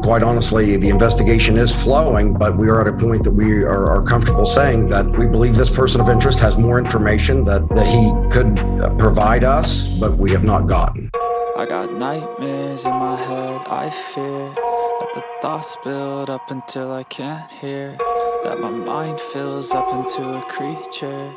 Quite honestly, the investigation is flowing, but we are at a point that we are comfortable saying that we believe this person of interest has more information that he could provide us, but we have not gotten. I got nightmares in my head, I fear that the thoughts build up until I can't hear, that my mind fills up into a creature,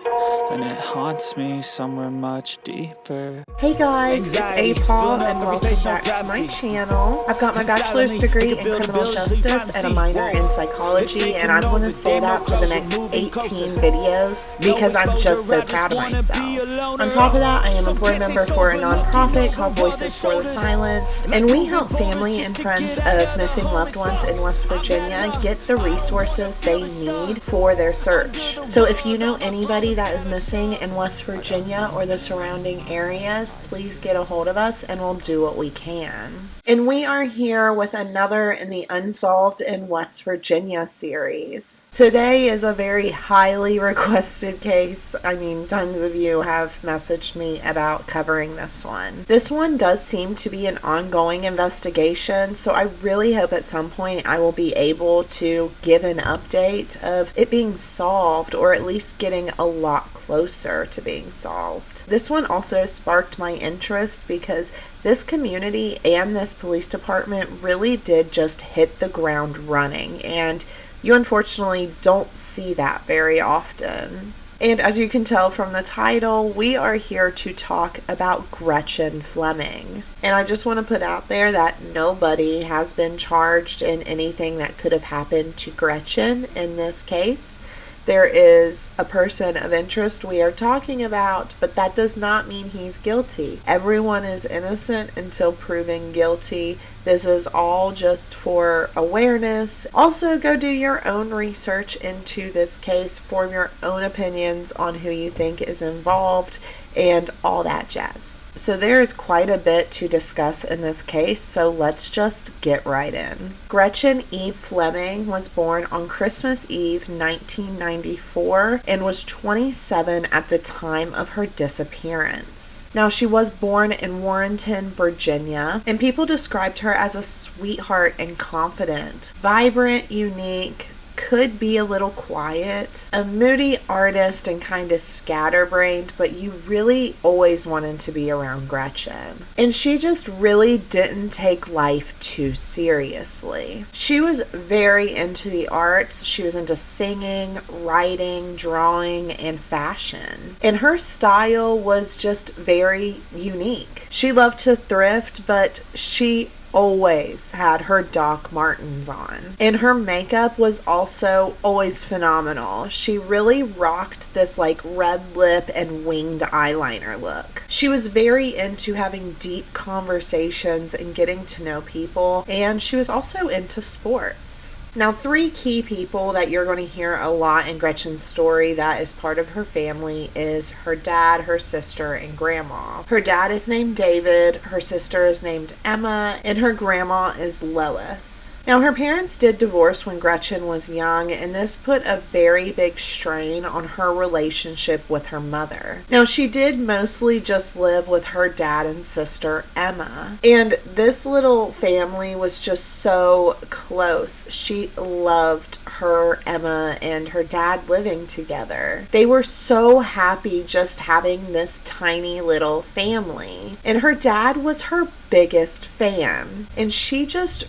and it haunts me somewhere much deeper. Hey guys, it's ayebeepee and welcome back to my channel. I've got my bachelor's degree in criminal justice and a minor in psychology, and I'm going to say that for the next 18 videos because I'm just so proud of myself. On top of that, I am a board member for a nonprofit called Voices for the Silenced, and we help family and friends of missing loved ones in West Virginia get the resources they need for their search. So if you know anybody that is missing in West Virginia or the surrounding areas, please get a hold of us and we'll do what we can. And we are here with another in the Unsolved in West Virginia series. Today is a very highly requested case. I mean, tons of you have messaged me about covering this one. This one does seem to be an ongoing investigation, so I really hope at some point I will be able to give an update of it being solved, or at least getting a lot closer to being solved. This one also sparked my interest because this community and this police department really did just hit the ground running, and you unfortunately don't see that very often. And as you can tell from the title, we are here to talk about Gretchen Fleming. And I just want to put out there that nobody has been charged in anything that could have happened to Gretchen in this case. There is a person of interest we are talking about, but that does not mean he's guilty. Everyone is innocent until proven guilty. This is all just for awareness. Also, go do your own research into this case, form your own opinions on who you think is involved, and all that jazz. So there is quite a bit to discuss in this case, so let's just get right in. Gretchen E. Fleming was born on Christmas Eve 1994 and was 27 at the time of her disappearance. Now, she was born in Warrenton, Virginia, and people described her as a sweetheart and confident, vibrant, unique, could be a little quiet, a moody artist and kind of scatterbrained, but you really always wanted to be around Gretchen. And she just really didn't take life too seriously. She was very into the arts. She was into singing, writing, drawing, and fashion. And her style was just very unique. She loved to thrift, but she always had her Doc Martens on. And her makeup was also always phenomenal. She really rocked this like red lip and winged eyeliner look. She was very into having deep conversations and getting to know people, and she was also into sports. Now, three key people that you're going to hear a lot in Gretchen's story that is part of her family is her dad, her sister, and grandma. Her dad is named David, her sister is named Emma, and her grandma is Lois. Now, her parents did divorce when Gretchen was young, and this put a very big strain on her relationship with her mother. Now, she did mostly just live with her dad and sister, Emma, and this little family was just so close. She loved her, Emma, and her dad living together. They were so happy just having this tiny little family, and her dad was her biggest fan, and she just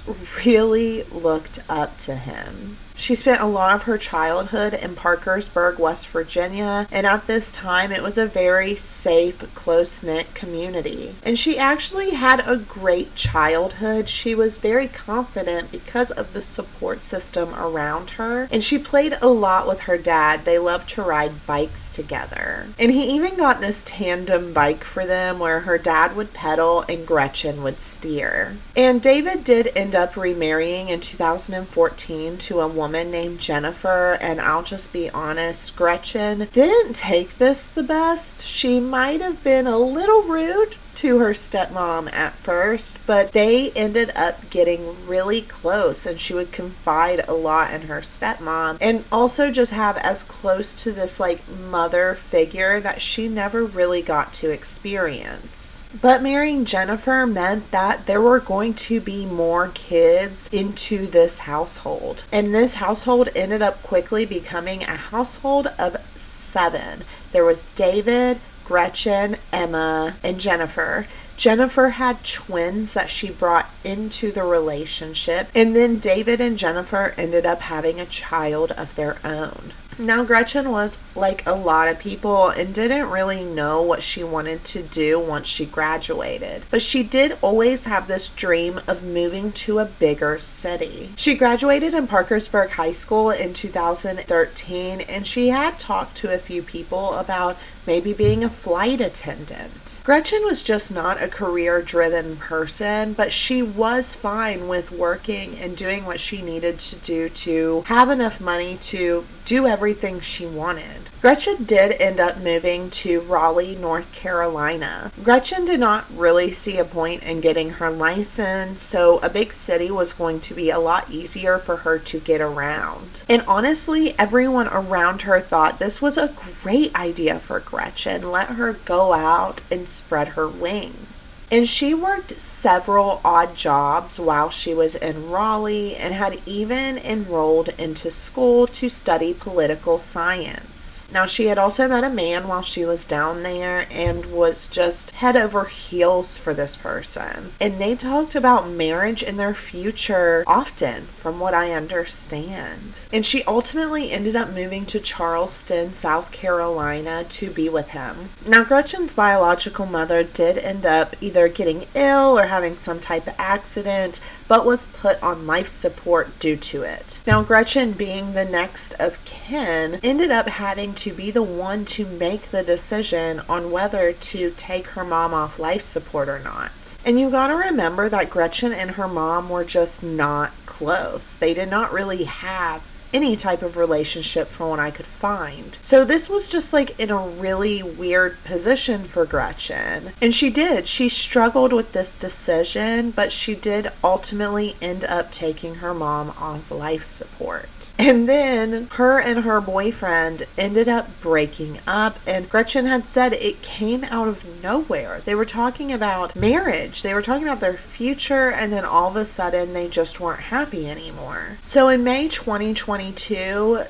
really looked up to him. She spent a lot of her childhood in Parkersburg, West Virginia, and at this time it was a very safe, close-knit community. And she actually had a great childhood. She was very confident because of the support system around her, and she played a lot with her dad. They loved to ride bikes together. And he even got this tandem bike for them where her dad would pedal and Gretchen would steer. And David did end up remarrying in 2014 to a woman named Jennifer, and I'll just be honest, Gretchen didn't take this the best. She might have been a little rude to her stepmom at first, but they ended up getting really close, and she would confide a lot in her stepmom and also just have as close to this like mother figure that she never really got to experience. But marrying Jennifer meant that there were going to be more kids into this household. And this household ended up quickly becoming a household of 7. There was David, Gretchen, Emma, and Jennifer. Jennifer had twins that she brought into the relationship. And then David and Jennifer ended up having a child of their own. Now, Gretchen was like a lot of people and didn't really know what she wanted to do once she graduated. But she did always have this dream of moving to a bigger city. She graduated in Parkersburg High School in 2013, and she had talked to a few people about maybe being a flight attendant. Gretchen was just not a career-driven person, but she was fine with working and doing what she needed to do to have enough money to do everything she wanted. Gretchen did end up moving to Raleigh, North Carolina. Gretchen did not really see a point in getting her license, so a big city was going to be a lot easier for her to get around. And honestly, everyone around her thought this was a great idea for Gretchen. Let her go out and spread her wings. And she worked several odd jobs while she was in Raleigh and had even enrolled into school to study political science. Now, she had also met a man while she was down there and was just head over heels for this person. And they talked about marriage and their future often, from what I understand. And she ultimately ended up moving to Charleston, South Carolina to be with him. Now, Gretchen's biological mother did end up either getting ill or having some type of accident, but was put on life support due to it. Now, Gretchen, being the next of kin, ended up having to be the one to make the decision on whether to take her mom off life support or not. And you gotta remember that Gretchen and her mom were just not close. They did not really have any type of relationship from what I could find. So this was just like in a really weird position for Gretchen. And she struggled with this decision, but she did ultimately end up taking her mom off life support. And then her and her boyfriend ended up breaking up, and Gretchen had said it came out of nowhere. They were talking about marriage, they were talking about their future, and then all of a sudden they just weren't happy anymore. So in May 2022,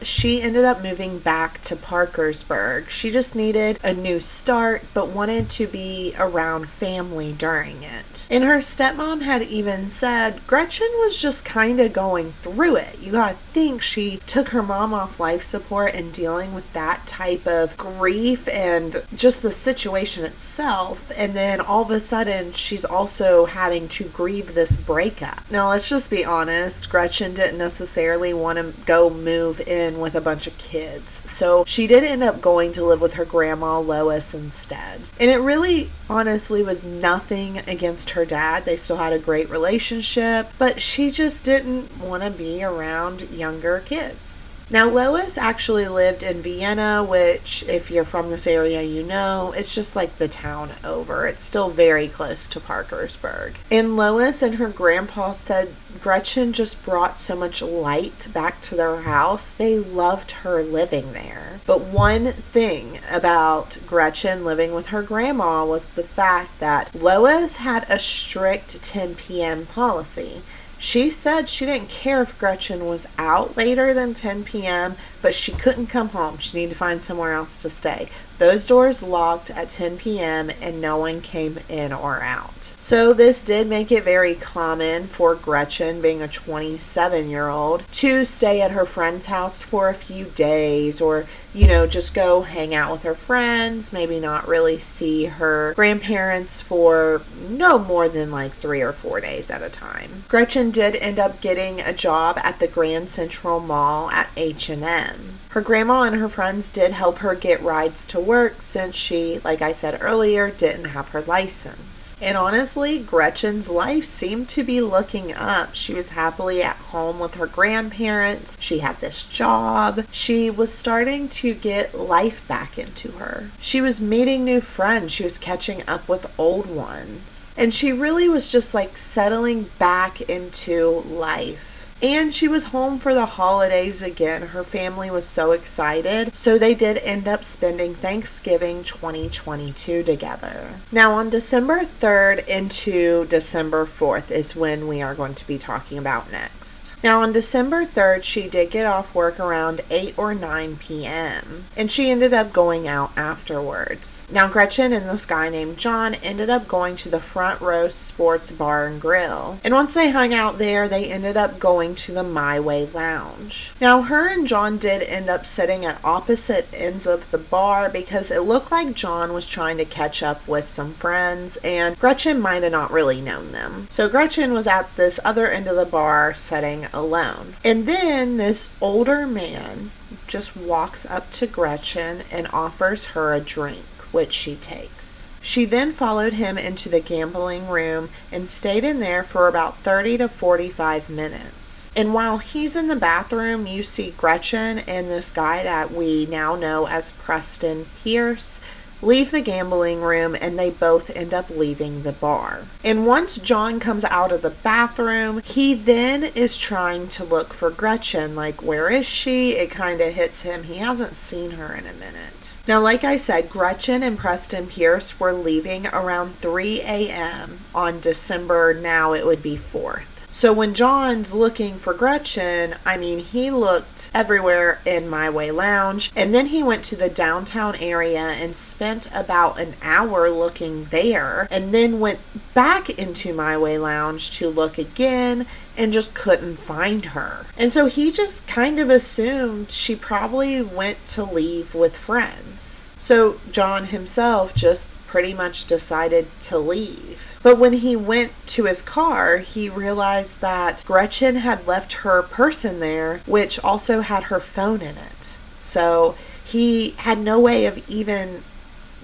she ended up moving back to Parkersburg. She just needed a new start, but wanted to be around family during it. And her stepmom had even said Gretchen was just kind of going through it. You gotta think she took her mom off life support and dealing with that type of grief and just the situation itself, and then all of a sudden she's also having to grieve this breakup. Now, let's just be honest, Gretchen didn't necessarily want to go move in with a bunch of kids, so she did end up going to live with her grandma Lois instead. And it really honestly was nothing against her dad. They still had a great relationship, but she just didn't want to be around younger kids. Now, Lois actually lived in Vienna, which, if you're from this area, you know, it's just like the town over. It's still very close to Parkersburg. And Lois and her grandpa said Gretchen just brought so much light back to their house. They loved her living there. But one thing about Gretchen living with her grandma was the fact that Lois had a strict 10 p.m. policy. She said she didn't care if Gretchen was out later than 10 p.m., but she couldn't come home. She needed to find somewhere else to stay. Those doors locked at 10 p.m. and no one came in or out. So this did make it very common for Gretchen, being a 27-year-old, to stay at her friend's house for a few days, or, you know, just go hang out with her friends, maybe not really see her grandparents for no more than like 3 or 4 days at a time. Gretchen did end up getting a job at the Grand Central Mall at H&M. again. Her grandma and her friends did help her get rides to work since she, like I said earlier, didn't have her license. And honestly, Gretchen's life seemed to be looking up. She was happily at home with her grandparents. She had this job. She was starting to get life back into her. She was meeting new friends. She was catching up with old ones. And she really was just like settling back into life. And she was home for the holidays again. Her family was so excited. So they did end up spending Thanksgiving 2022 together. Now on December 3rd into December 4th is when we are going to be talking about next. Now on December 3rd, she did get off work around 8 or 9 p.m. and she ended up going out afterwards. Now Gretchen and this guy named John ended up going to the Front Row Sports Bar and Grill. And once they hung out there, they ended up going to the My Way Lounge. Now her and John did end up sitting at opposite ends of the bar because it looked like John was trying to catch up with some friends and Gretchen might have not really known them. So Gretchen was at this other end of the bar sitting alone. And then this older man just walks up to Gretchen and offers her a drink, which she takes. She then followed him into the gambling room and stayed in there for about 30 to 45 minutes. And while he's in the bathroom, you see Gretchen and this guy that we now know as Preston Pierce leave the gambling room and they both end up leaving the bar. And once John comes out of the bathroom, he then is trying to look for Gretchen, like where is she? It kind of hits him. He hasn't seen her in a minute. Now, like I said, Gretchen and Preston Pierce were leaving around 3 a.m. on December, now it would be 4th. So when John's looking for Gretchen, he looked everywhere in My Way Lounge, and then he went to the downtown area and spent about an hour looking there, and then went back into My Way Lounge to look again and just couldn't find her. And so he just kind of assumed she probably went to leave with friends. So John himself just pretty much decided to leave. But when he went to his car, he realized that Gretchen had left her purse in there, which also had her phone in it. So he had no way of even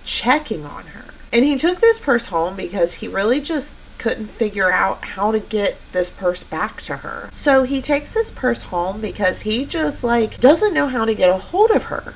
checking on her. And he took this purse home because he really just couldn't figure out how to get this purse back to her. So he takes this purse home because he just doesn't know how to get a hold of her.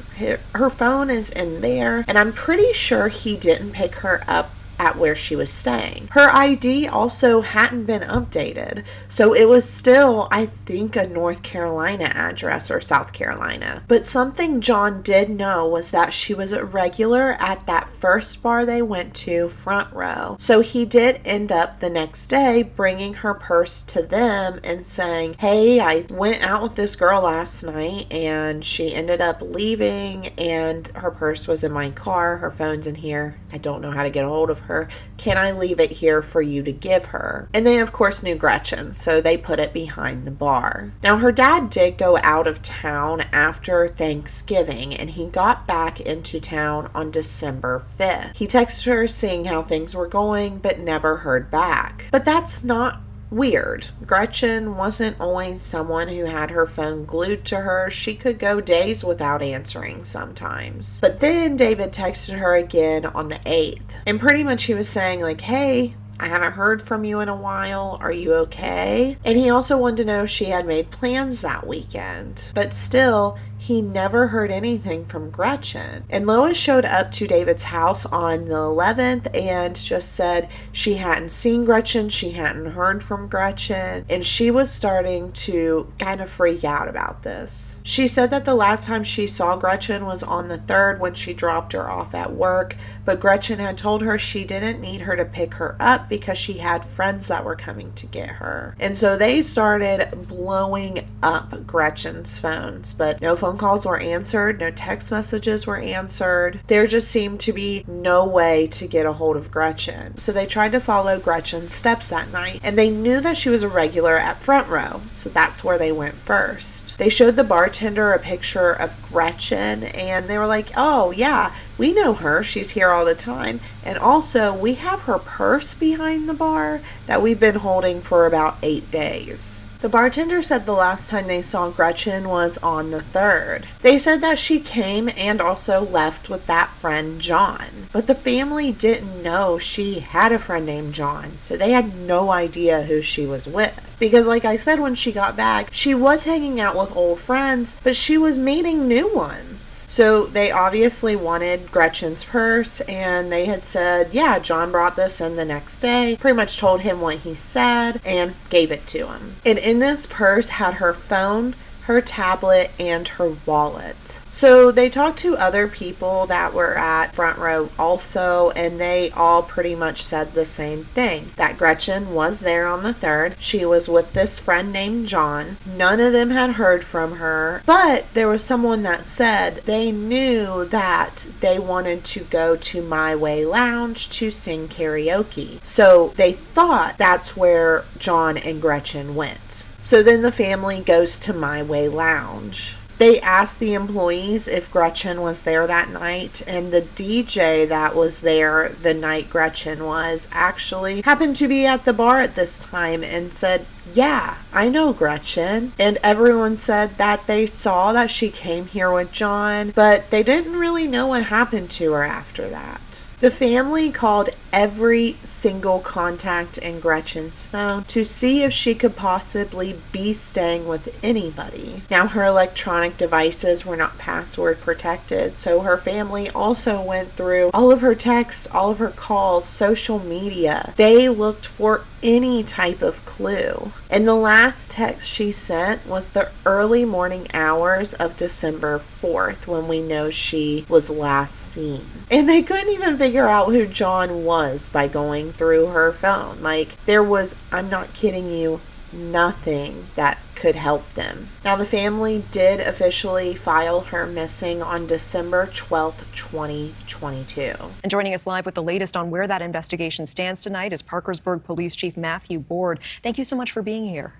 Her phone is in there, and I'm pretty sure he didn't pick her up at where she was staying. Her ID also hadn't been updated, so it was still, I think, a North Carolina address or South Carolina. But something John did know was that she was a regular at that first bar they went to, Front Row. So he did end up the next day bringing her purse to them and saying, hey, I went out with this girl last night and she ended up leaving and her purse was in my car, her phone's in here, I don't know how to get a hold of her. Can I leave it here for you to give her? And they of course knew Gretchen, so they put it behind the bar. Now her dad did go out of town after Thanksgiving and he got back into town on December 5th. He texted her seeing how things were going but never heard back. But that's not weird. Gretchen wasn't always someone who had her phone glued to her. She could go days without answering sometimes. But then David texted her again on the 8th. And pretty much he was saying hey, I haven't heard from you in a while. Are you okay? And he also wanted to know if she had made plans that weekend. But still, he never heard anything from Gretchen. And Lois showed up to David's house on the 11th and just said she hadn't seen Gretchen, she hadn't heard from Gretchen, and she was starting to kind of freak out about this. She said that the last time she saw Gretchen was on the 3rd when she dropped her off at work, but Gretchen had told her she didn't need her to pick her up because she had friends that were coming to get her. And so they started blowing up Gretchen's phones, but no phone calls were answered, no text messages were answered. There just seemed to be no way to get a hold of Gretchen. So they tried to follow Gretchen's steps that night, and they knew that she was a regular at Front Row, so that's where they went first. They showed the bartender a picture of Gretchen, and they were like, oh yeah, We know her. She's here all the time. And also, we have her purse behind the bar that we've been holding for about 8 days. The bartender said the last time they saw Gretchen was on the 3rd. They said that she came and also left with that friend John. But the family didn't know she had a friend named John, so they had no idea who she was with. Because like I said, when she got back, she was hanging out with old friends, but she was meeting new ones. So they obviously wanted Gretchen's purse, and they had said, yeah, John brought this in the next day, pretty much told him what he said, and gave it to him. And in this purse had her phone, her tablet, and her wallet. So they talked to other people that were at front row also, and they all pretty much said the same thing, that Gretchen was there on the 3rd. She was with this friend named John. None of them had heard from her, but there was someone that said they knew that they wanted to go to My Way Lounge to sing karaoke. So they thought that's where John and Gretchen went. So then the family goes to My Way Lounge. They asked the employees if Gretchen was there that night, and the DJ that was there the night Gretchen was actually happened to be at the bar at this time and said, yeah, I know Gretchen. And everyone said that they saw that she came here with John, but they didn't really know what happened to her after that. The family called every single contact in Gretchen's phone to see if she could possibly be staying with anybody. Now, her electronic devices were not password protected, so her family also went through all of her texts, all of her calls, social media. They looked for any type of clue. And the last text she sent was the early morning hours of December 4th, when we know she was last seen. And they couldn't even figure out who John was by going through her phone. Like, there was, I'm not kidding you, nothing that could help them. Now, the family did officially file her missing on December 12th, 2022. And joining us live with the latest on where that investigation stands tonight is Parkersburg Police Chief Matthew Board. Thank you so much for being here.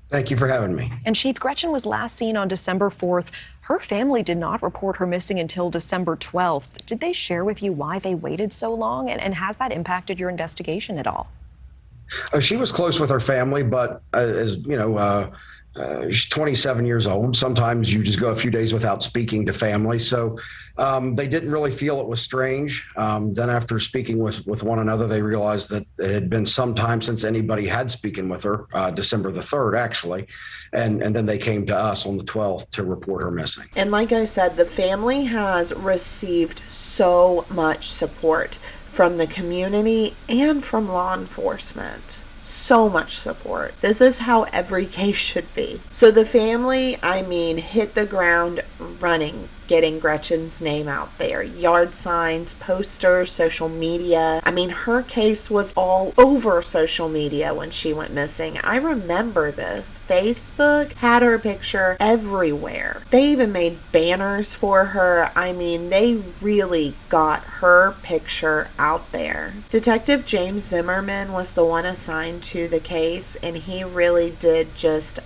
Thank you for having me. And Chief, Gretchen was last seen on December 4th. Her family did not report her missing until December 12th. Did they share with you why they waited so long? And has that impacted your investigation at all? She was close with her family, but as you know, she's 27 years old. Sometimes you just go a few days without speaking to family. So they didn't really feel it was strange. Then after speaking with one another, they realized that it had been some time since anybody had spoken with her, December the 3rd, actually. And then they came to us on the 12th to report her missing. And like I said, the family has received so much support from the community and from law enforcement. So much support. This is how every case should be. So the family, hit the ground running, getting Gretchen's name out there. Yard signs, posters, social media. Her case was all over social media when she went missing. I remember this. Facebook had her picture everywhere. They even made banners for her. They really got her picture out there. Detective James Zimmerman was the one assigned to the case, and he really did just,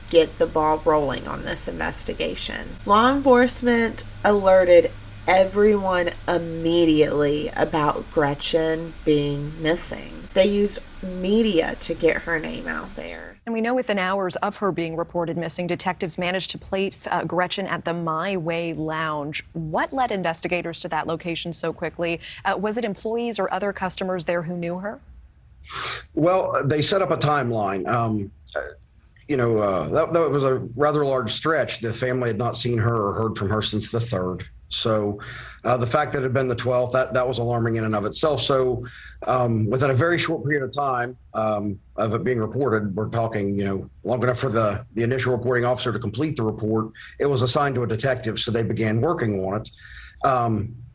get the ball rolling on this investigation. Law enforcement alerted everyone immediately about Gretchen being missing. They used media to get her name out there. And we know within hours of her being reported missing, detectives managed to place Gretchen at the My Way Lounge. What led investigators to that location so quickly? Was it employees or other customers there who knew her? Well, they set up a timeline. That was a rather large stretch. The family had not seen her or heard from her since the 3rd. So the fact that it had been the 12th, that was alarming in and of itself. So within a very short period of time of it being reported, we're talking, long enough for the initial reporting officer to complete the report, it was assigned to a detective. So they began working on it.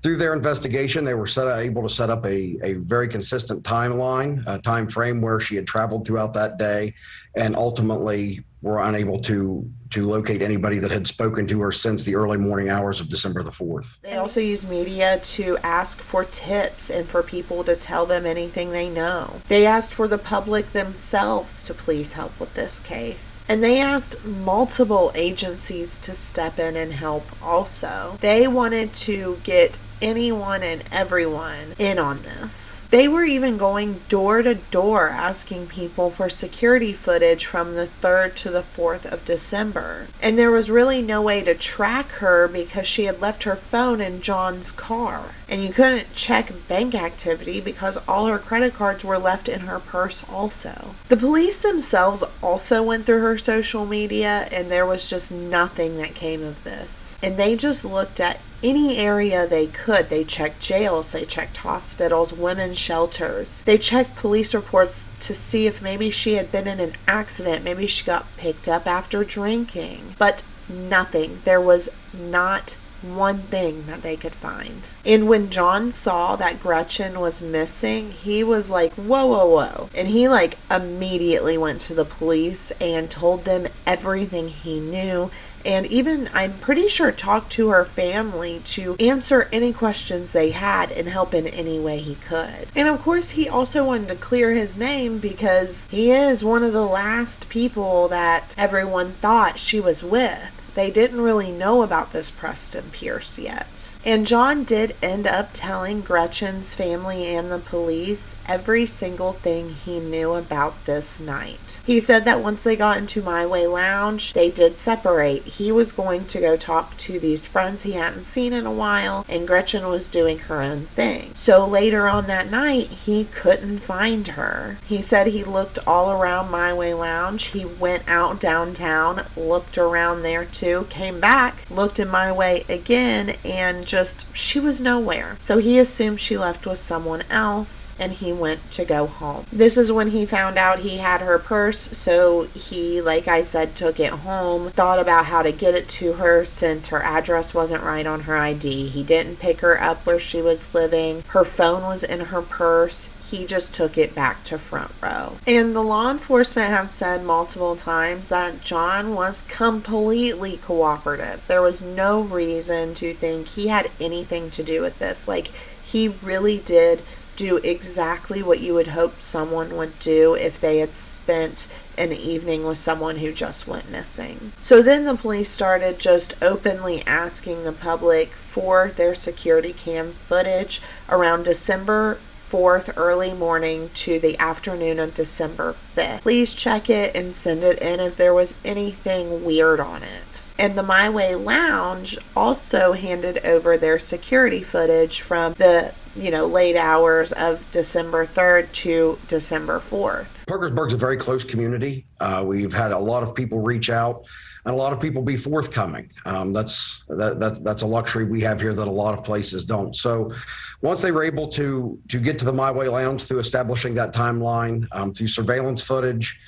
Through their investigation, they were able to set up a very consistent timeline, a time frame where she had traveled throughout that day, and ultimately were unable to locate anybody that had spoken to her since the early morning hours of December the 4th. They also use media to ask for tips and for people to tell them anything they know. They asked for the public themselves to please help with this case. And they asked multiple agencies to step in and help also. They wanted to get anyone and everyone in on this. They were even going door to door asking people for security footage from the 3rd to the 4th of December. And there was really no way to track her because she had left her phone in John's car. And you couldn't check bank activity because all her credit cards were left in her purse also. The police themselves also went through her social media, and there was just nothing that came of this. And they just looked at any area they could. They checked jails, they checked hospitals, women's shelters. They checked police reports to see if maybe she had been in an accident, maybe she got picked up after drinking. But nothing. There was not one thing that they could find. And when John saw that Gretchen was missing, he was like, whoa, whoa, whoa. And he immediately went to the police and told them everything he knew. And even, I'm pretty sure, talked to her family to answer any questions they had and help in any way he could. And of course, he also wanted to clear his name because he is one of the last people that everyone thought she was with. They didn't really know about this Preston Pierce yet. And John did end up telling Gretchen's family and the police every single thing he knew about this night. He said that once they got into My Way Lounge, they did separate. He was going to go talk to these friends he hadn't seen in a while, and Gretchen was doing her own thing. So later on that night, he couldn't find her. He said he looked all around My Way Lounge. He went out downtown, looked around there too, came back, looked in My Way again, and she was nowhere. So he assumed she left with someone else, and he went to go home. This is when he found out he had her purse, so he, like I said, took it home, thought about how to get it to her since her address wasn't right on her ID. He didn't pick her up where she was living. Her phone was in her purse. He just took it back to Front Row. And the law enforcement have said multiple times that John was completely cooperative. There was no reason to think he had anything to do with this. He really did do exactly what you would hope someone would do if they had spent an evening with someone who just went missing. So then the police started just openly asking the public for their security cam footage around December 4th early morning to the afternoon of December 5th. Please check it and send it in if there was anything weird on it. And the My Way Lounge also handed over their security footage from the late hours of December 3rd to December 4th. Parkersburg's a very close community. We've had a lot of people reach out and a lot of people be forthcoming. That's a luxury we have here that a lot of places don't. So once they were able to get to the My Way Lounge through establishing that timeline, through surveillance footage,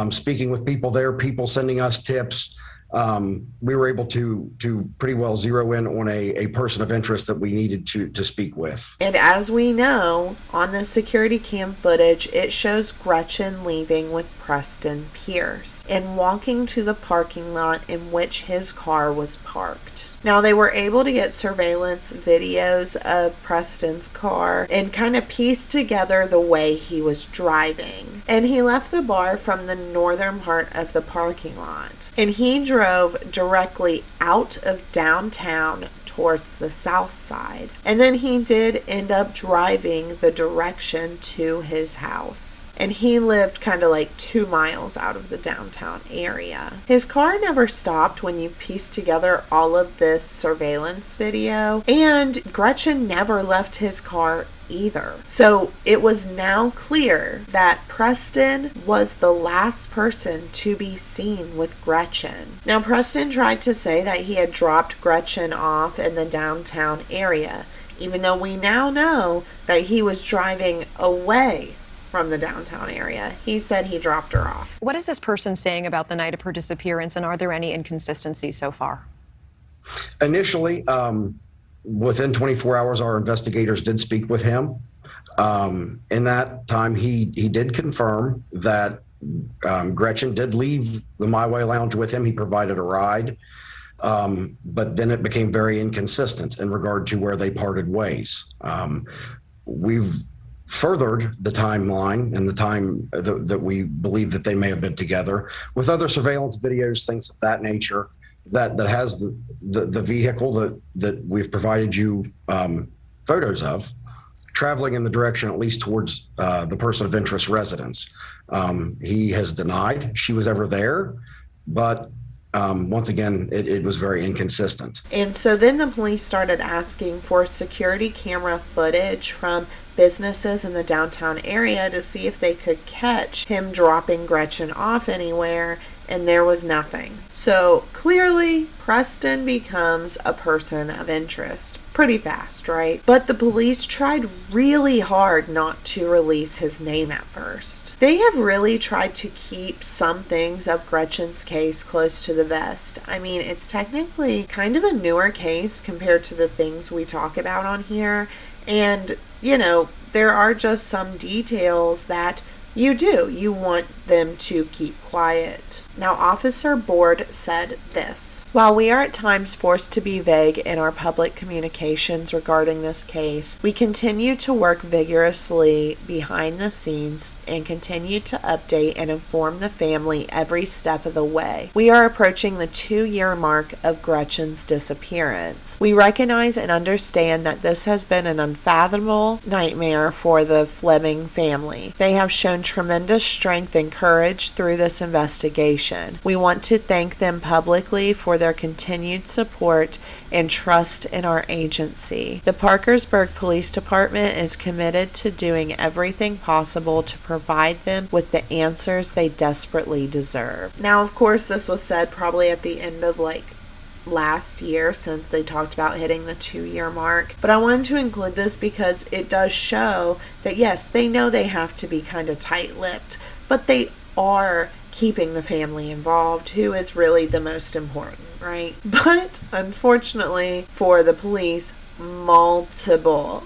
speaking with people there, people sending us tips, we were able to pretty well zero in on a person of interest that we needed to speak with. And as we know, on the security cam footage, it shows Gretchen leaving with Preston Pierce and walking to the parking lot in which his car was parked. Now, they were able to get surveillance videos of Preston's car and kind of piece together the way he was driving. And he left the bar from the northern part of the parking lot. And he drove directly out of downtown towards the south side. And then he did end up driving the direction to his house. And he lived kind of 2 miles out of the downtown area. His car never stopped when you piece together all of this surveillance video. And Gretchen never left his car either. So it was now clear that Preston was the last person to be seen with Gretchen. Now, Preston tried to say that he had dropped Gretchen off in the downtown area, even though we now know that he was driving away from the downtown area. He said he dropped her off. What is this person saying about the night of her disappearance, and are there any inconsistencies so far? Initially, within 24 hours, our investigators did speak with him. In that time, he did confirm that Gretchen did leave the My Way Lounge with him. He provided a ride, but then it became very inconsistent in regard to where they parted ways. We've furthered the timeline and the time that we believe that they may have been together with other surveillance videos, things of that nature, that has the vehicle that we've provided you photos of, traveling in the direction, at least towards the person of interest residence. He has denied she was ever there, but once again, it was very inconsistent. And so then the police started asking for security camera footage from businesses in the downtown area to see if they could catch him dropping Gretchen off anywhere, and there was nothing. So clearly, Preston becomes a person of interest pretty fast, right? But the police tried really hard not to release his name at first. They have really tried to keep some things of Gretchen's case close to the vest. I mean, it's technically kind of a newer case compared to the things we talk about on here. And, you know, there are just some details that you want them to keep quiet. Now, Officer Board said this: while we are at times forced to be vague in our public communications regarding this case, we continue to work vigorously behind the scenes and continue to update and inform the family every step of the way. We are approaching the 2-year mark of Gretchen's disappearance. We recognize and understand that this has been an unfathomable nightmare for the Fleming family. They have shown tremendous strength and courage through this investigation. We want to thank them publicly for their continued support and trust in our agency. The Parkersburg Police Department is committed to doing everything possible to provide them with the answers they desperately deserve. Now, of course, this was said probably at the end of last year, since they talked about hitting the 2-year mark. But I wanted to include this because it does show that yes, they know they have to be kind of tight-lipped, but they are keeping the family involved, who is really the most important, right? But unfortunately for the police, multiple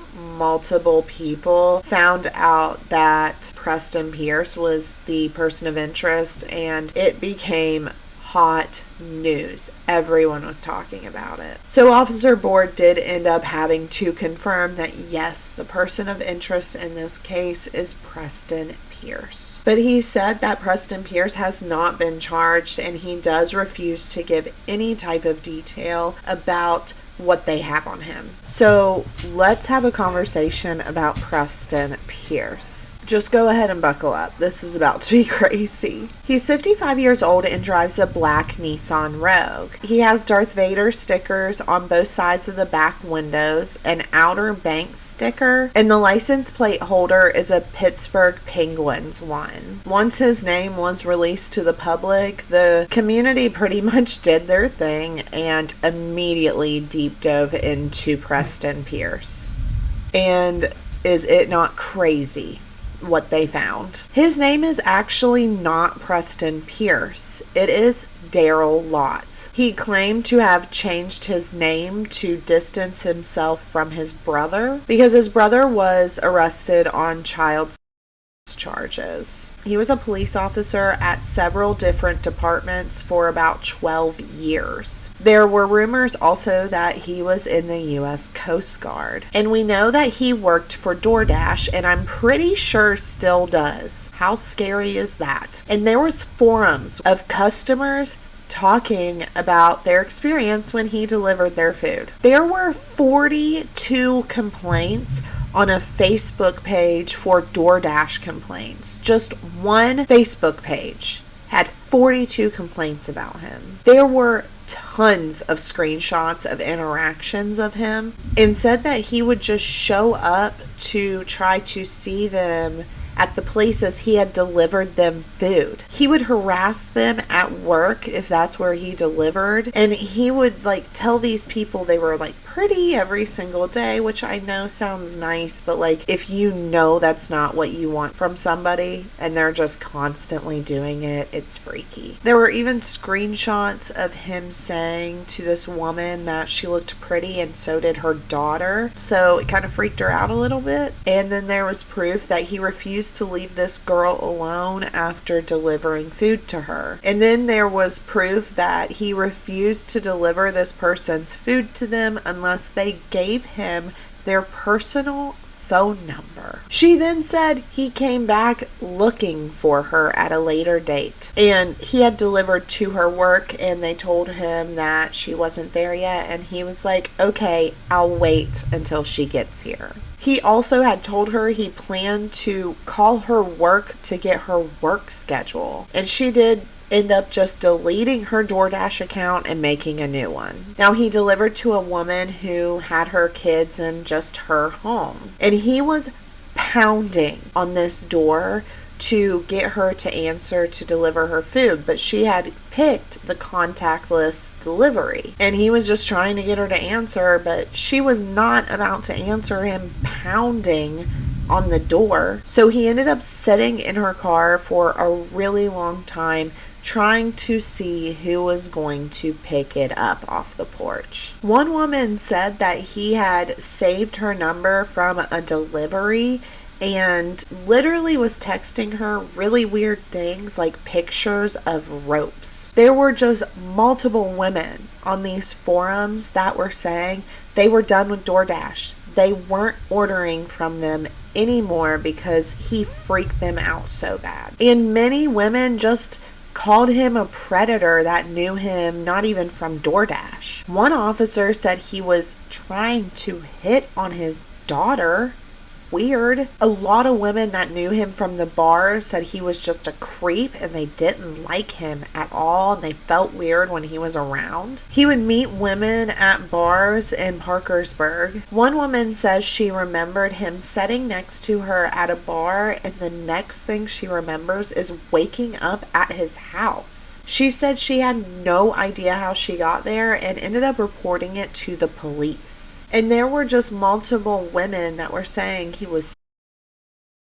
people found out that Preston Pierce was the person of interest, and it became hot news. Everyone was talking about it. So Officer Board did end up having to confirm that yes, the person of interest in this case is Preston Pierce. But he said that Preston Pierce has not been charged, and he does refuse to give any type of detail about what they have on him. So let's have a conversation about Preston Pierce. Just go ahead and buckle up. This is about to be crazy. He's 55 years old and drives a black Nissan Rogue. He has Darth Vader stickers on both sides of the back windows, an Outer Banks sticker, and the license plate holder is a Pittsburgh Penguins one. Once his name was released to the public, the community pretty much did their thing and immediately deep dove into Preston Pierce. And is it not crazy what they found? His name is actually not Preston Pierce. It is Daryl Lott. He claimed to have changed his name to distance himself from his brother because his brother was arrested on child charges. He was a police officer at several different departments for about 12 years. There were rumors also that he was in the U.S. Coast Guard. And we know that he worked for DoorDash, and I'm pretty sure still does. How scary is that? And there was forums of customers talking about their experience when he delivered their food. There were 42 complaints on a Facebook page for DoorDash complaints. Just one Facebook page had 42 complaints about him. There were tons of screenshots of interactions of him, and said that he would just show up to try to see them at the places he had delivered them food. He would harass them at work if that's where he delivered, and he would tell these people they were pretty every single day, which I know sounds nice, but if you know that's not what you want from somebody and they're just constantly doing it, it's freaky. There were even screenshots of him saying to this woman that she looked pretty and so did her daughter, so it kind of freaked her out a little bit. And then there was proof that he refused to leave this girl alone after delivering food to her. And then there was proof that he refused to deliver this person's food to them unless they gave him their personal phone number. She then said he came back looking for her at a later date, and he had delivered to her work, and they told him that she wasn't there yet, and he was like, okay, I'll wait until she gets here. He also had told her he planned to call her work to get her work schedule, and she did end up just deleting her DoorDash account and making a new one. Now, he delivered to a woman who had her kids in just her home, and he was pounding on this door to get her to answer to deliver her food, but she had picked the contactless delivery, and he was just trying to get her to answer, but she was not about to answer him pounding on the door. So he ended up sitting in her car for a really long time, trying to see who was going to pick it up off the porch. One woman said that he had saved her number from a delivery and literally was texting her really weird things like pictures of ropes. There were just multiple women on these forums that were saying they were done with DoorDash. They weren't ordering from them anymore because he freaked them out so bad. And many women just called him a predator that knew him not even from DoorDash. One officer said he was trying to hit on his daughter. Weird. A lot of women that knew him from the bar said he was just a creep and they didn't like him at all, and they felt weird when he was around. He would meet women at bars in Parkersburg. One woman says she remembered him sitting next to her at a bar, and the next thing she remembers is waking up at his house. She said she had no idea how she got there and ended up reporting it to the police. And there were just multiple women that were saying he was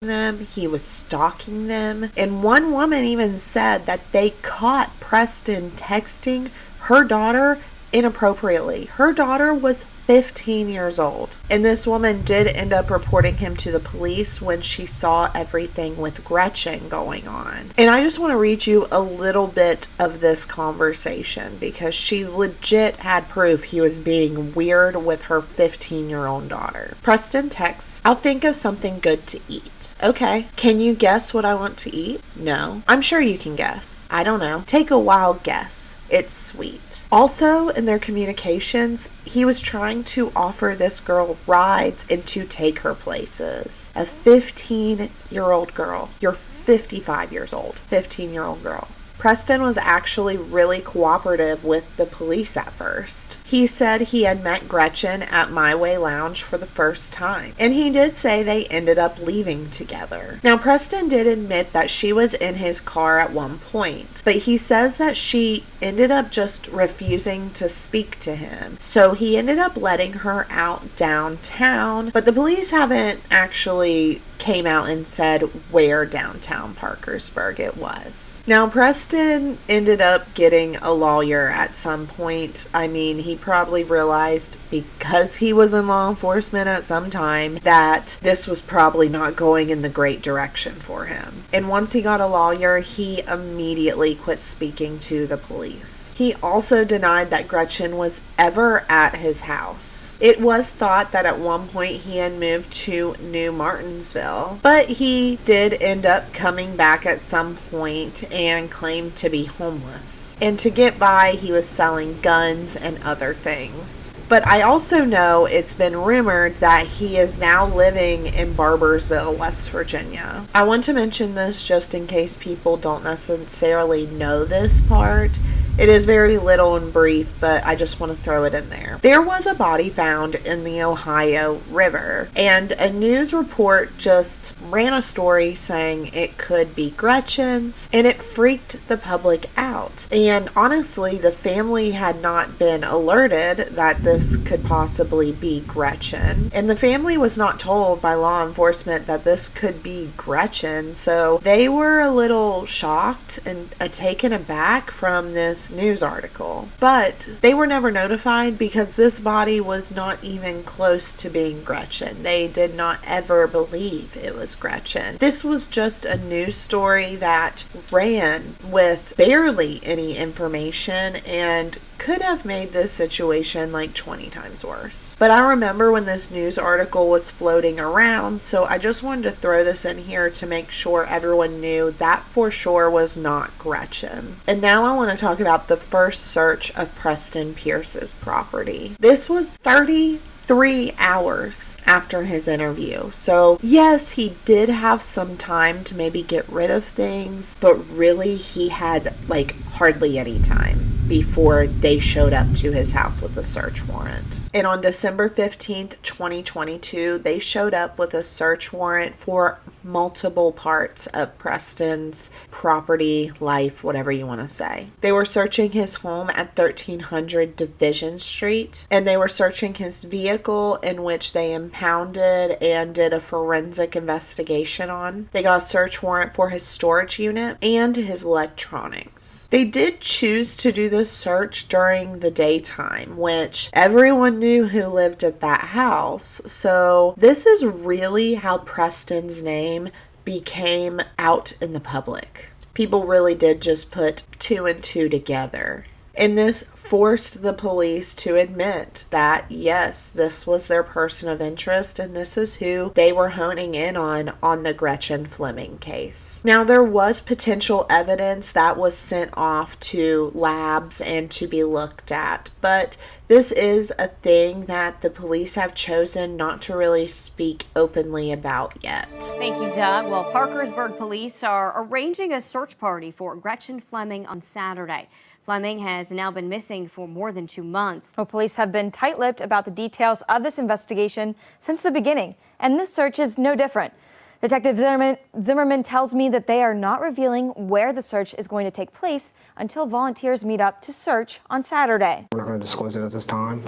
them, he was stalking them. And one woman even said that they caught Preston texting her daughter inappropriately. Her daughter was 15 years old. And this woman did end up reporting him to the police when she saw everything with Gretchen going on. And I just want to read you a little bit of this conversation because she legit had proof he was being weird with her 15-year-old daughter. Preston texts, I'll think of something good to eat. Okay. Can you guess what I want to eat? No. I'm sure you can guess. I don't know. Take a wild guess. It's sweet. Also, in their communications, he was trying to offer this girl rides and to take her places. A 15-year-old girl. You're 55 years old. 15-year-old girl. Preston was actually really cooperative with the police at first. He said he had met Gretchen at My Way Lounge for the first time, and he did say they ended up leaving together. Now, Preston did admit that she was in his car at one point, but he says that she ended up just refusing to speak to him. So he ended up letting her out downtown, but the police haven't actually came out and said where downtown Parkersburg it was. Now, Preston ended up getting a lawyer at some point. I mean, he probably realized because he was in law enforcement at some time that this was probably not going in the great direction for him. And once he got a lawyer, he immediately quit speaking to the police. He also denied that Gretchen was ever at his house. It was thought that at one point he had moved to New Martinsville, but he did end up coming back at some point and claimed to be homeless. And to get by, he was selling guns and other things. But I also know it's been rumored that he is now living in Barbersville, West Virginia. I want to mention this just in case people don't necessarily know this part. It is very little and brief, but I just want to throw it in there. There was a body found in the Ohio River, and a news report just ran a story saying it could be Gretchen's, and it freaked the public out. And honestly, the family had not been alerted that this could possibly be Gretchen, and the family was not told by law enforcement that this could be Gretchen, so they were a little shocked and taken aback from this news article. But they were never notified because this body was not even close to being Gretchen. They did not ever believe it was Gretchen. This was just a news story that ran with barely any information and could have made this situation like 20 times worse. But I remember when this news article was floating around, so I just wanted to throw this in here to make sure everyone knew that for sure was not Gretchen. And now I want to talk about the first search of Preston Pierce's property. This was 33 hours after his interview. So yes, he did have some time to maybe get rid of things, but really he had like hardly any time before they showed up to his house with a search warrant. And on December 15th, 2022, they showed up with a search warrant for multiple parts of Preston's property, life, whatever you want to say. They were searching his home at 1300 Division Street, and they were searching his vehicle, in which they impounded and did a forensic investigation on. They got a search warrant for his storage unit and his electronics. They did choose to do this search during the daytime, which everyone knew who lived at that house. So this is really how Preston's name became out in the public. People really did just put two and two together. And this forced the police to admit that, yes, this was their person of interest, and this is who they were honing in on the Gretchen Fleming case. Now, there was potential evidence that was sent off to labs and to be looked at, but this is a thing that the police have chosen not to really speak openly about yet. Thank you, Doug. Well, Parkersburg police are arranging a search party for Gretchen Fleming on Saturday. Fleming has now been missing for more than 2 months. Well, police have been tight-lipped about the details of this investigation since the beginning, and this search is no different. Detective Zimmerman tells me that they are not revealing where the search is going to take place until volunteers meet up to search on Saturday. We're not going to disclose it at this time.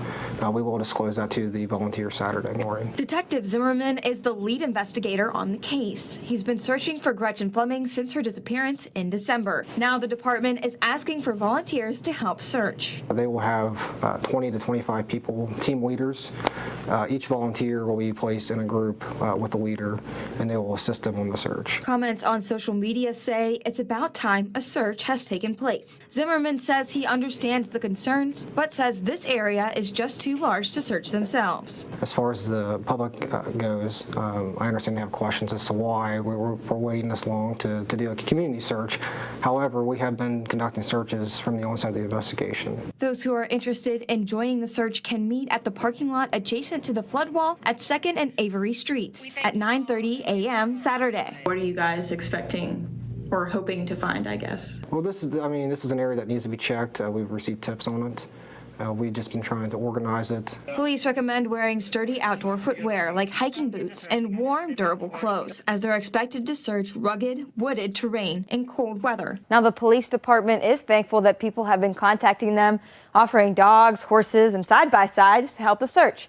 We will disclose that to the volunteers Saturday morning. Detective Zimmerman is the lead investigator on the case. He's been searching for Gretchen Fleming since her disappearance in December. Now the department is asking for volunteers to help search. They will have 20 to 25 people, team leaders. Each volunteer will be placed in a group with a leader, and they will assist them on the search. Comments on social media say it's about time a search has taken place. Zimmerman says he understands the concerns, but says this area is just too large to search themselves. As far as the public goes, I understand they have questions as to why we're waiting this long to do a community search. However, we have been conducting searches from the onset of the investigation. Those who are interested in joining the search can meet at the parking lot adjacent to the flood wall at 2nd and Avery Streets at 9:30 a.m. Saturday. What are you guys expecting or hoping to find, I guess? Well, this is an area that needs to be checked. We've received tips on it. We've just been trying to organize it. Police recommend wearing sturdy outdoor footwear like hiking boots and warm, durable clothes, as they're expected to search rugged, wooded terrain in cold weather. Now, the police department is thankful that people have been contacting them, offering dogs, horses, and side-by-sides to help the search.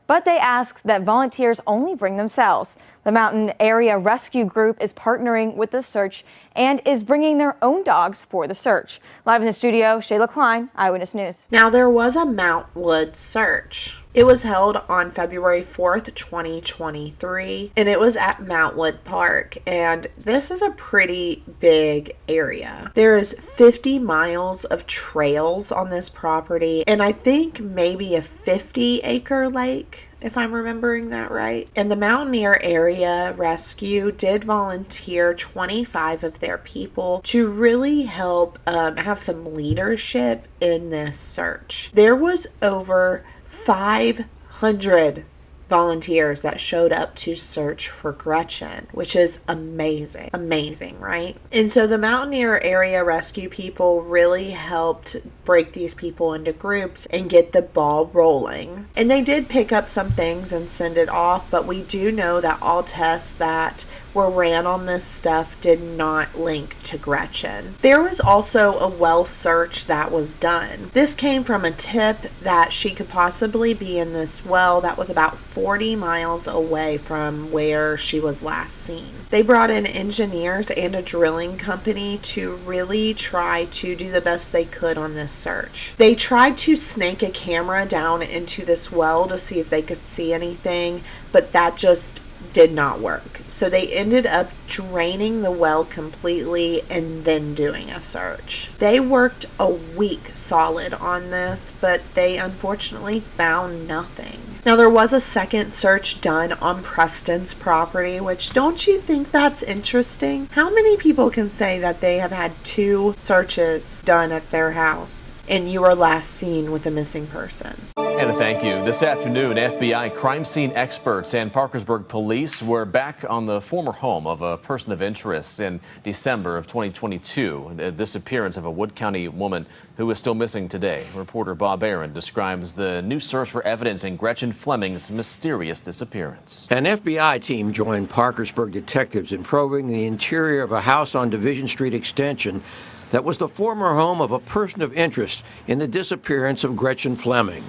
But they ask that volunteers only bring themselves. The Mountain Area Rescue Group is partnering with the search and is bringing their own dogs for the search. Live in the studio, Shayla Klein, Eyewitness News. Now, there was a Mount Wood search. It was held on February 4th, 2023, and it was at Mount Wood Park, and this is a pretty big area. There's 50 miles of trails on this property, and I think maybe a 50-acre lake, if I'm remembering that right. And the Mountaineer Area Rescue did volunteer 25 of their people to really help have some leadership in this search. There was over 500 volunteers that showed up to search for Gretchen, which is amazing. Amazing, right? And so the Mountaineer Area Rescue people really helped break these people into groups and get the ball rolling. And they did pick up some things and send it off, but we do know that all tests that were ran on this stuff did not link to Gretchen. There was also a well search that was done. This came from a tip that she could possibly be in this well that was about 40 miles away from where she was last seen. They brought in engineers and a drilling company to really try to do the best they could on this search. They tried to snake a camera down into this well to see if they could see anything, but that just did not work. So they ended up draining the well completely and then doing a search. They worked a week solid on this, but they unfortunately found nothing. Now, there was a second search done on Preston's property, which, don't you think that's interesting? How many people can say that they have had 2 searches done at their house and you were last seen with a missing person? And a thank you. This afternoon, FBI crime scene experts and Parkersburg police were back on the former home of a person of interest in December of 2022. The disappearance of a Wood County woman who is still missing today. Reporter Bob Aaron describes the new search for evidence in Gretchen Fleming's mysterious disappearance. An FBI team joined Parkersburg detectives in probing the interior of a house on Division Street Extension that was the former home of a person of interest in the disappearance of Gretchen Fleming.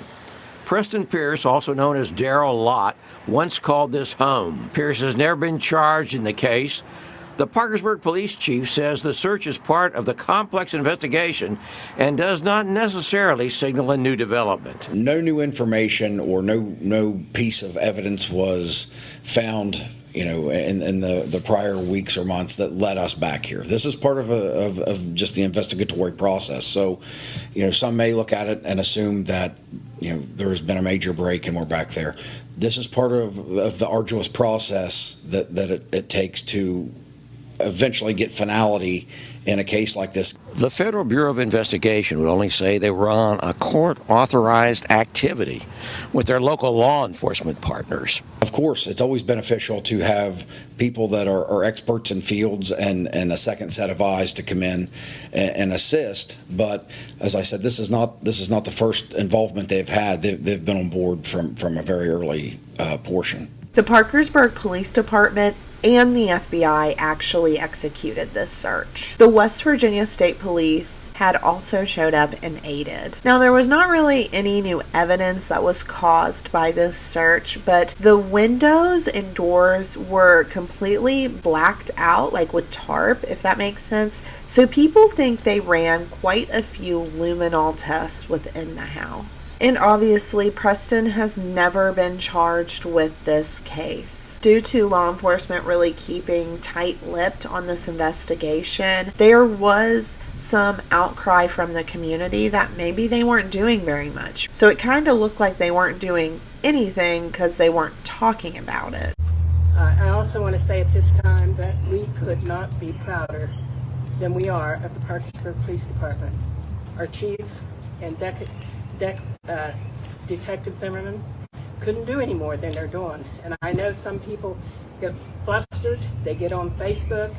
Preston Pierce, also known as Darrell Lott, once called this home. Pierce has never been charged in the case. The Parkersburg police chief says the search is part of the complex investigation and does not necessarily signal a new development. No new information or no piece of evidence was found, in the prior weeks or months that led us back here. This is part of just the investigatory process. So, some may look at it and assume that there has been a major break and we're back there. This is part of the arduous process that it takes to eventually get finality in a case like this. The Federal Bureau of Investigation would only say they were on a court-authorized activity with their local law enforcement partners. Of course, it's always beneficial to have people that are experts in fields and a second set of eyes to come in and assist. But as I said, this is not the first involvement they've had. They've been on board from a very early portion. The Parkersburg Police Department and the FBI actually executed this search. The West Virginia State Police had also showed up and aided. Now, there was not really any new evidence that was caused by this search, but the windows and doors were completely blacked out, like with tarp, if that makes sense. So people think they ran quite a few luminol tests within the house. And obviously, Preston has never been charged with this case. Due to law enforcement really keeping tight-lipped on this investigation, there was some outcry from the community that maybe they weren't doing very much. So it kind of looked like they weren't doing anything because they weren't talking about it. I also want to say at this time that we could not be prouder than we are of the Parkersburg Police Department. Our chief and Detective Zimmerman couldn't do any more than they're doing. And I know some people get flustered, they get on Facebook,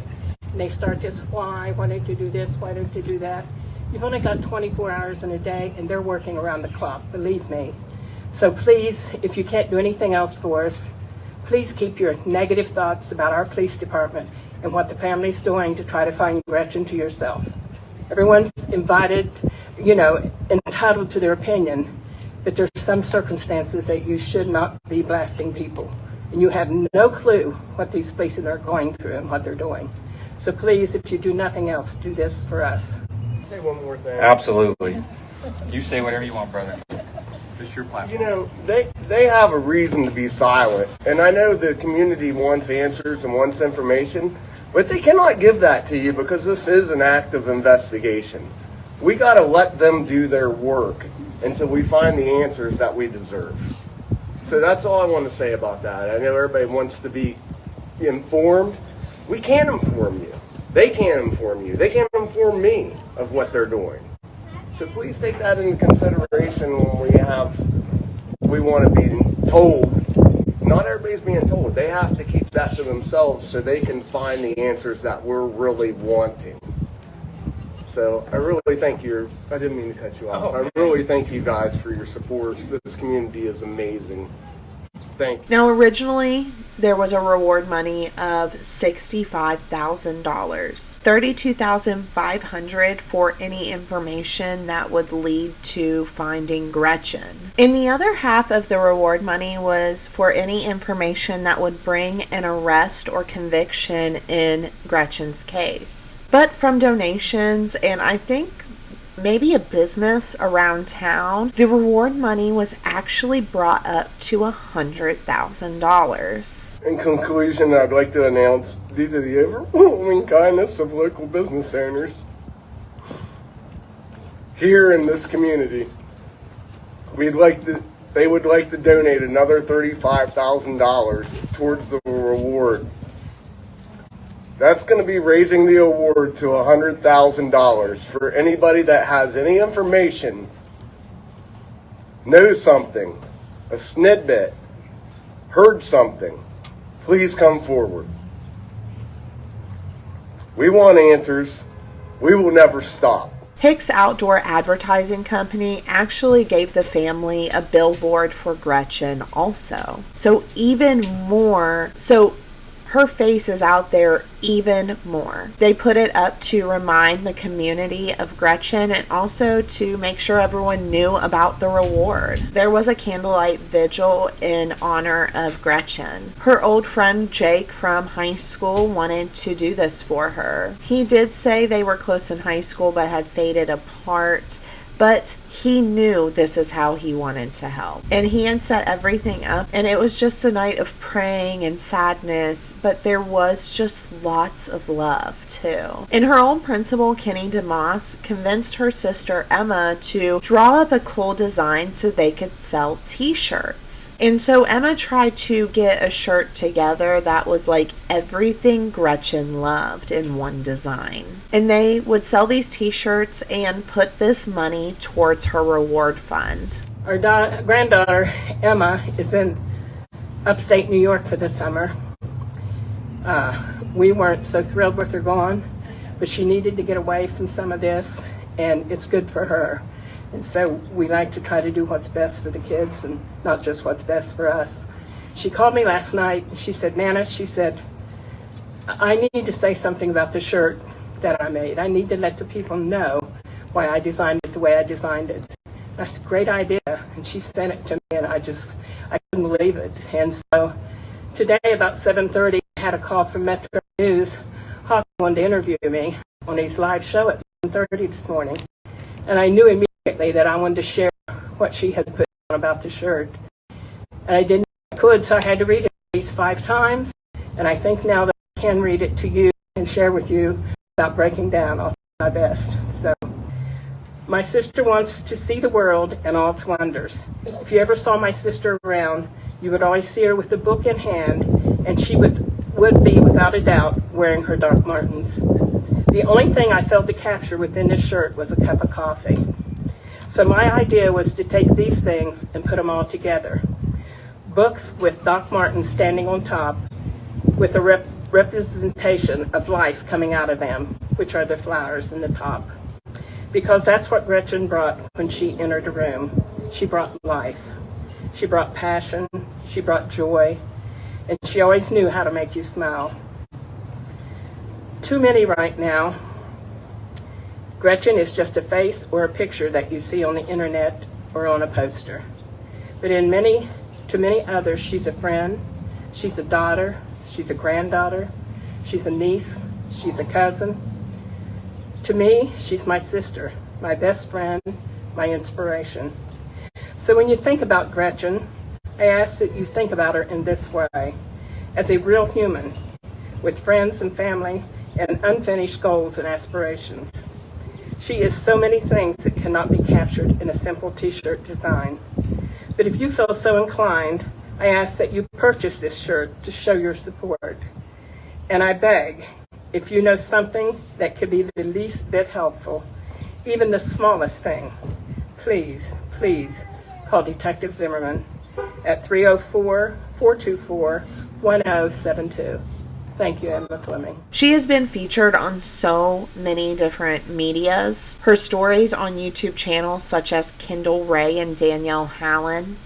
and they start this, why don't you do this, why don't you do that? You've only got 24 hours in a day, and they're working around the clock, believe me. So please, if you can't do anything else for us, please keep your negative thoughts about our police department and what the family's doing to try to find Gretchen to yourself. Everyone's invited, entitled to their opinion, but there's some circumstances that you should not be blasting people. And you have no clue what these places are going through and what they're doing. So please, if you do nothing else, do this for us. Say one more thing. Absolutely. You say whatever you want, brother. It's your platform. They have a reason to be silent. And I know the community wants answers and wants information, but they cannot give that to you because this is an active investigation. We got to let them do their work until we find the answers that we deserve. So that's all I want to say about that. I know everybody wants to be informed. We can't inform you. They can't inform you. They can't inform me of what they're doing. So please take that into consideration when we want to be told. Not everybody's being told. They have to keep that to themselves so they can find the answers that we're really wanting. So I really thank you. I didn't mean to cut you off. I really thank you guys for your support. This community is amazing. Thank you. Now, originally, there was a reward money of $65,000, $32,500 for any information that would lead to finding Gretchen. And the other half of the reward money was for any information that would bring an arrest or conviction in Gretchen's case. But from donations, and I think maybe a business around town, the reward money was actually brought up to $100,000. In conclusion, I'd like to announce, due to the overwhelming kindness of local business owners here in this community, they would like to donate another $35,000 towards the reward. That's going to be raising the award to $100,000 for anybody that has any information, knows something, a snippet, heard something. Please come forward. We want answers. We will never stop. Hicks Outdoor Advertising Company actually gave the family a billboard for Gretchen also. So her face is out there even more. They put it up to remind the community of Gretchen and also to make sure everyone knew about the reward. There was a candlelight vigil in honor of Gretchen. Her old friend Jake from high school wanted to do this for her. He did say they were close in high school but had faded apart. But he knew this is how he wanted to help. And he had set everything up. And it was just a night of praying and sadness. But there was just lots of love, too. And her old principal, Kenny DeMoss, convinced her sister Emma to draw up a cool design so they could sell t-shirts. And so Emma tried to get a shirt together that was like everything Gretchen loved in one design. And they would sell these t-shirts and put this money towards her reward fund. Our granddaughter, Emma, is in upstate New York for the summer. We weren't so thrilled with her gone, but she needed to get away from some of this, and it's good for her. And so we like to try to do what's best for the kids and not just what's best for us. She called me last night, and she said, Nana, she said, I need to say something about the shirt that I made. I need to let the people know why I designed it the way I designed it. That's a great idea. And she sent it to me, and I couldn't believe it. And so today about 7:30, I had a call from Metro News. Hawk wanted to interview me on his live show at 7:30 this morning. And I knew immediately that I wanted to share what she had put on about the shirt. And I didn't know I could, so I had to read it at least 5 times. And I think now that I can read it to you and share with you without breaking down, I'll do my best. So, my sister wants to see the world and all its wonders. If you ever saw my sister around, you would always see her with a book in hand, and she would be, without a doubt, wearing her Doc Martens. The only thing I failed to capture within this shirt was a cup of coffee. So my idea was to take these things and put them all together. Books with Doc Martens standing on top, with a representation of life coming out of them, which are the flowers in the top. Because that's what Gretchen brought when she entered a room. She brought life. She brought passion. She brought joy. And she always knew how to make you smile. Too many right now. Gretchen is just a face or a picture that you see on the internet or on a poster. But to many others, she's a friend. She's a daughter. She's a granddaughter. She's a niece. She's a cousin. To me, she's my sister, my best friend, my inspiration. So when you think about Gretchen, I ask that you think about her in this way, as a real human, with friends and family and unfinished goals and aspirations. She is so many things that cannot be captured in a simple t-shirt design. But if you feel so inclined, I ask that you purchase this shirt to show your support. And I beg, if you know something that could be the least bit helpful, even the smallest thing, please, please call Detective Zimmerman at 304-424-1072. Thank you, Emma Fleming. She has been featured on so many different medias. Her stories on YouTube channels such as Kendall Ray and Danielle Hallen,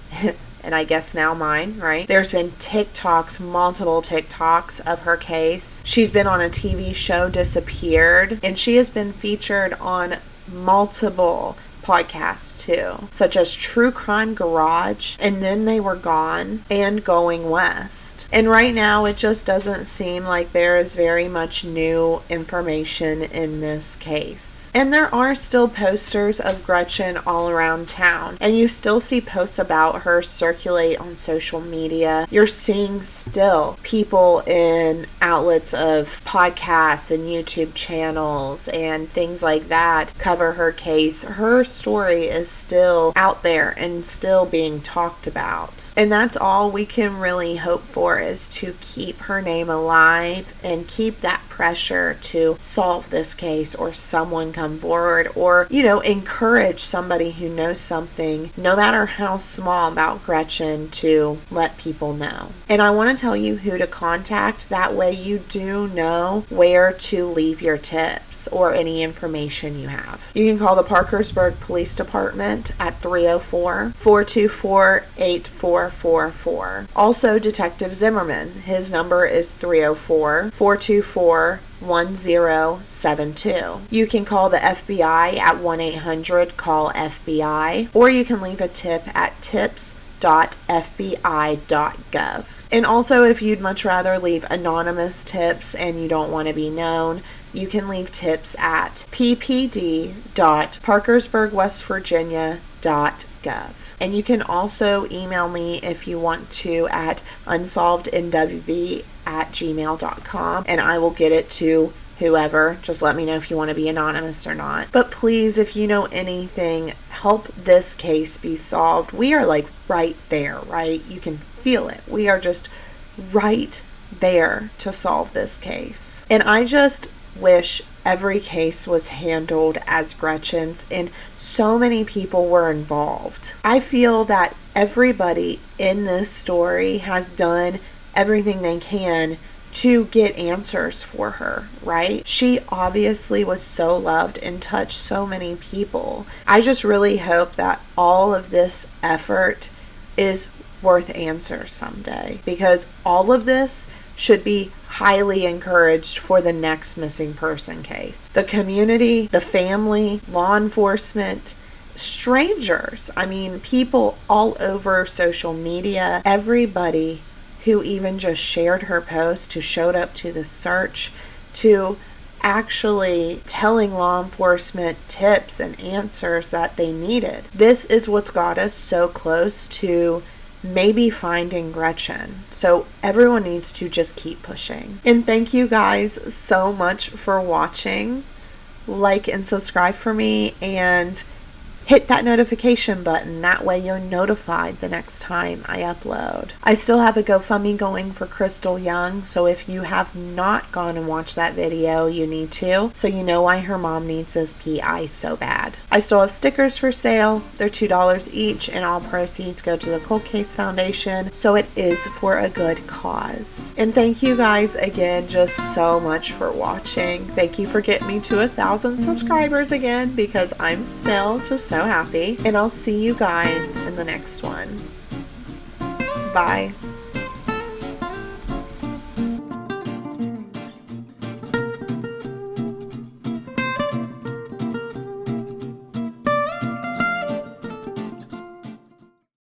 and I guess now mine, right? There's been TikToks, multiple TikToks of her case. She's been on a TV show, Disappeared, and she has been featured on multiple podcasts too, such as True Crime Garage, and Then They Were Gone, and Going West. And right now it just doesn't seem like there is very much new information in this case. And there are still posters of Gretchen all around town, and you still see posts about her circulate on social media. You're seeing still people in outlets of podcasts and YouTube channels and things like that cover her case. Her story is still out there and still being talked about. And that's all we can really hope for, is to keep her name alive and keep that pressure to solve this case, or someone come forward, or, you know, encourage somebody who knows something, no matter how small, about Gretchen, to let people know. And I want to tell you who to contact. That way you do know where to leave your tips or any information you have. You can call the Parkersburg Police Department at 304-424-8444. Also, Detective Zimmerman, his number is 304-424-1072. You can call the FBI at 1-800-CALL-FBI, or you can leave a tip at tips.fbi.gov. And also, if you'd much rather leave anonymous tips and you don't want to be known, you can leave tips at ppd.parkersburgwestvirginia.gov. And you can also email me if you want to at unsolvednwv@gmail.com, and I will get it to whoever. Just let me know if you want to be anonymous or not. But please, if you know anything, help this case be solved. We are like right there, right? You can feel it. We are just right there to solve this case. And I just wish every case was handled as Gretchen's, and so many people were involved. I feel that everybody in this story has done everything they can to get answers for her, right? She obviously was so loved and touched so many people. I just really hope that all of this effort is worth answers someday, because all of this should be highly encouraged for the next missing person case. The community, the family, law enforcement, strangers, I mean, people all over social media, everybody who even just shared her post, who showed up to the search, to actually telling law enforcement tips and answers that they needed. This is what's got us so close to maybe finding Gretchen. So everyone needs to just keep pushing. And thank you guys so much for watching. Like and subscribe for me, and hit that notification button. That way you're notified the next time I upload. I still have a GoFundMe going for Crystal Young, so if you have not gone and watched that video, you need to, so you know why her mom needs this PI so bad. I still have stickers for sale. They're $2 each, and all proceeds go to the Cold Case Foundation, so it is for a good cause. And thank you guys again just so much for watching. Thank you for getting me to 1,000 subscribers again, because I'm still just so happy. And I'll see you guys in the next one. Bye.